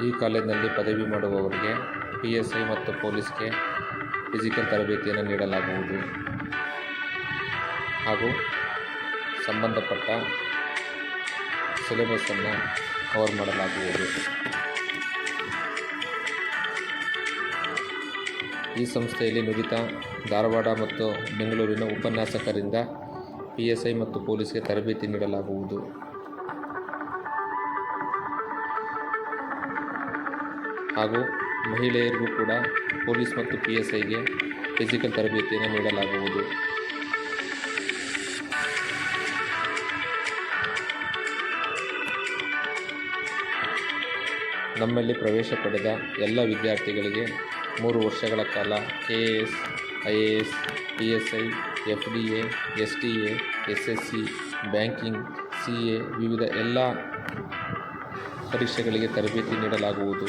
ಈ ಕಾಲೇಜಿನಲ್ಲಿ ಪದವಿ ಮಾಡುವವರಿಗೆ PSI ಮತ್ತು ಪೊಲೀಸ್ಗೆ ಫಿಸಿಕಲ್ ತರಬೇತಿಯನ್ನು ನೀಡಲಾಗುವುದು ಹಾಗೂ ಸಂಬಂಧಪಟ್ಟ ಸಿಲೆಬಸ್ಸನ್ನು ಕವರ್ ಮಾಡಲಾಗುವುದು. ಈ ಸಂಸ್ಥೆಯಲ್ಲಿ ನುರಿತ ಧಾರವಾಡ ಮತ್ತು ಬೆಂಗಳೂರಿನ ಉಪನ್ಯಾಸಕರಿಂದ PSI ಮತ್ತು ಪೊಲೀಸ್ಗೆ ತರಬೇತಿ ನೀಡಲಾಗುವುದು. ಹಾಗೂ ಮಹಿಳೆಯರಿಗೂ ಕೂಡ ಪೊಲೀಸ್ ಮತ್ತು PSIಗೆ ಫಿಸಿಕಲ್ ತರಬೇತಿಯನ್ನು ನೀಡಲಾಗುವುದು. ನಮ್ಮಲ್ಲಿ ಪ್ರವೇಶ ಪಡೆದ ಎಲ್ಲ ವಿದ್ಯಾರ್ಥಿಗಳಿಗೆ 3 ವರ್ಷಗಳ ಕಾಲ KAS, IAS, PSI, FDA, STA, SSC, banking, CA ವಿವಿಧ ಎಲ್ಲ ಪರೀಕ್ಷೆಗಳಿಗೆ ತರಬೇತಿ ನೀಡಲಾಗುವುದು.